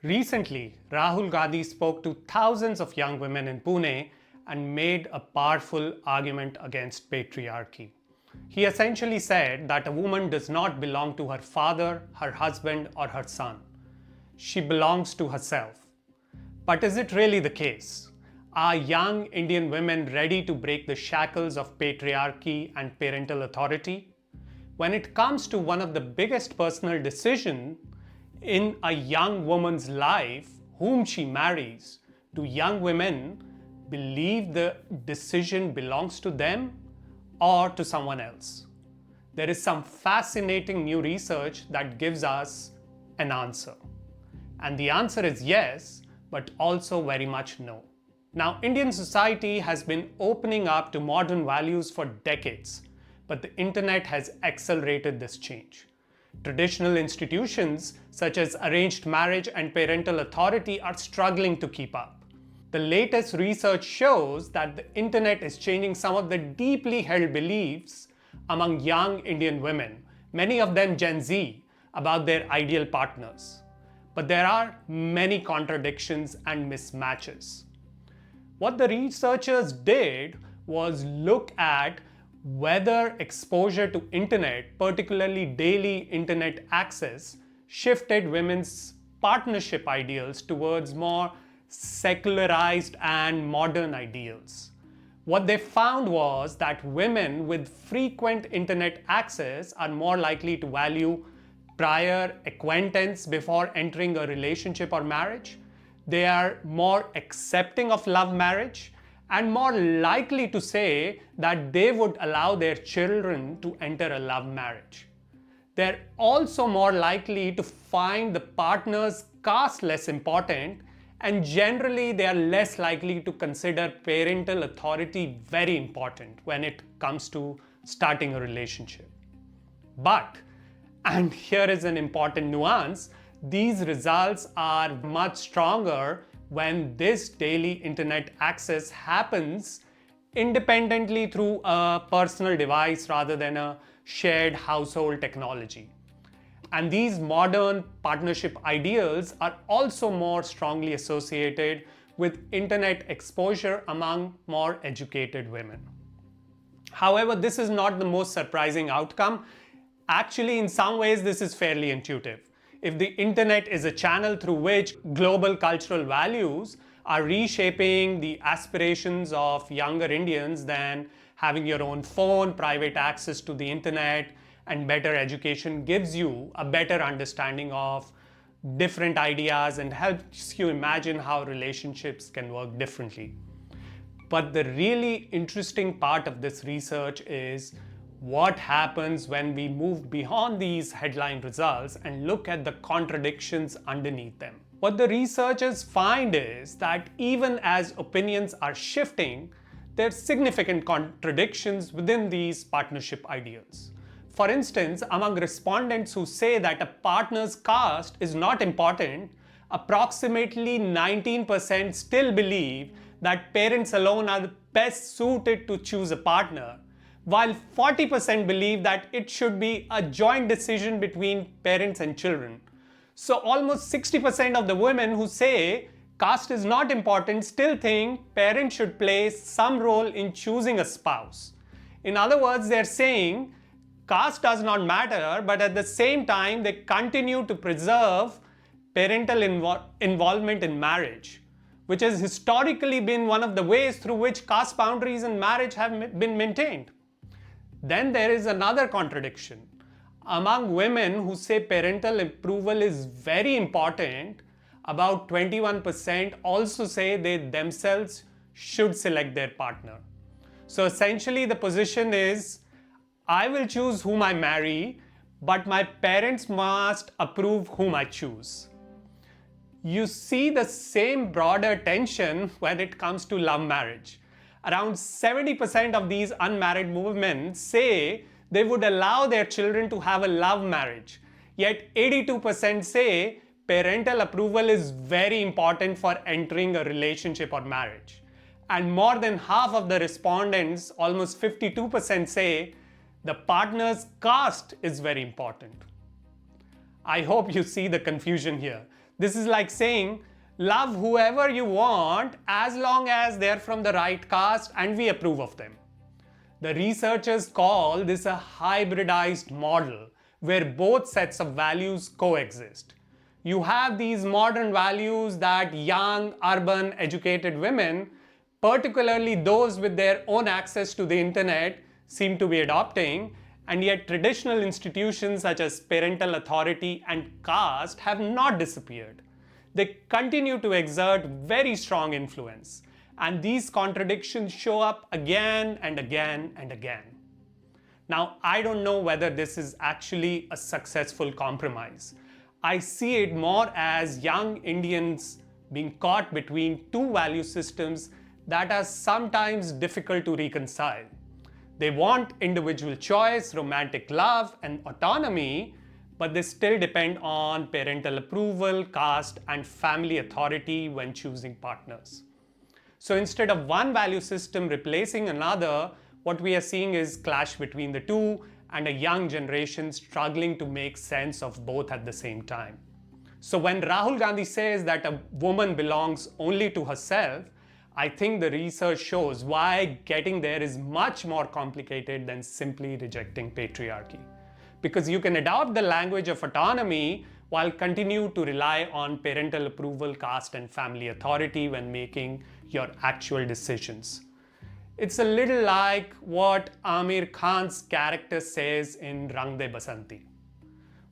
Recently, Rahul Gandhi spoke to thousands of young women in Pune and made a powerful argument against patriarchy. He essentially said that a woman does not belong to her father, her husband, or her son. She belongs to herself. But is it really the case? Are young Indian women ready to break the shackles of patriarchy and parental authority? When it comes to one of the biggest personal decisions in a young woman's life, whom she marries, do young women believe the decision belongs to them or to someone else? There is some fascinating new research that gives us an answer. And the answer is yes, but also very much no. Now, Indian society has been opening up to modern values for decades, but the internet has accelerated this change. Traditional institutions such as arranged marriage and parental authority are struggling to keep up. The latest research shows that the internet is changing some of the deeply held beliefs among young Indian women, many of them Gen Z, about their ideal partners. But there are many contradictions and mismatches. What the researchers did was look at whether exposure to internet, particularly daily internet access, shifted women's partnership ideals towards more secularized and modern ideals. What they found was that women with frequent internet access are more likely to value prior acquaintance before entering a relationship or marriage. They are more accepting of love marriage and more likely to say that they would allow their children to enter a love marriage. They're also more likely to find the partner's caste less important, and generally they are less likely to consider parental authority very important when it comes to starting a relationship. But, and here is an important nuance, these results are much stronger when this daily internet access happens independently through a personal device rather than a shared household technology. And these modern partnership ideals are also more strongly associated with internet exposure among more educated women. However, this is not the most surprising outcome. Actually, in some ways, this is fairly intuitive. If the internet is a channel through which global cultural values are reshaping the aspirations of younger Indians, then having your own phone, private access to the internet, and better education gives you a better understanding of different ideas and helps you imagine how relationships can work differently. But the really interesting part of this research is what happens when we move beyond these headline results and look at the contradictions underneath them. What the researchers find is that even as opinions are shifting, there are significant contradictions within these partnership ideals. For instance, among respondents who say that a partner's caste is not important, approximately 19% still believe that parents alone are the best suited to choose a partner, while 40% believe that it should be a joint decision between parents and children. So almost 60% of the women who say caste is not important still think parents should play some role in choosing a spouse. In other words, they're saying caste does not matter, but at the same time, they continue to preserve parental involvement in marriage, which has historically been one of the ways through which caste boundaries in marriage have been maintained. Then there is another contradiction. Among women who say parental approval is very important, about 21% also say they themselves should select their partner. So essentially the position is, I will choose whom I marry, but my parents must approve whom I choose. You see the same broader tension when it comes to love marriage. Around 70% of these unmarried women say they would allow their children to have a love marriage. Yet 82% say parental approval is very important for entering a relationship or marriage. And more than half of the respondents, almost 52%, say the partner's caste is very important. I hope you see the confusion here. This is like saying, love whoever you want as long as they're from the right caste and we approve of them. The researchers call this a hybridized model where both sets of values coexist. You have these modern values that young, urban, educated women, particularly those with their own access to the internet, seem to be adopting, and yet traditional institutions such as parental authority and caste have not disappeared. They continue to exert very strong influence, and these contradictions show up again and again and again. Now, I don't know whether this is actually a successful compromise. I see it more as young Indians being caught between two value systems that are sometimes difficult to reconcile. They want individual choice, romantic love, and autonomy, but they still depend on parental approval, caste, and family authority when choosing partners. So instead of one value system replacing another, what we are seeing is clash between the two and a young generation struggling to make sense of both at the same time. So when Rahul Gandhi says that a woman belongs only to herself, I think the research shows why getting there is much more complicated than simply rejecting patriarchy. Because you can adopt the language of autonomy while continue to rely on parental approval, caste, and family authority when making your actual decisions. It's a little like what Aamir Khan's character says in Rang De Basanti.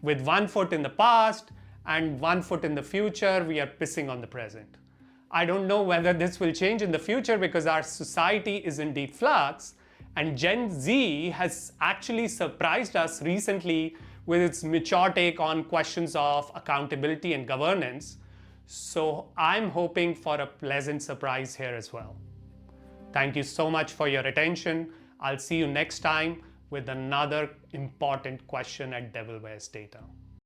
With one foot in the past and one foot in the future, we are pissing on the present. I don't know whether this will change in the future because our society is in deep flux, and Gen Z has actually surprised us recently with its mature take on questions of accountability and governance. So I'm hoping for a pleasant surprise here as well. Thank you so much for your attention. I'll see you next time with another important question at Devil Wears Data.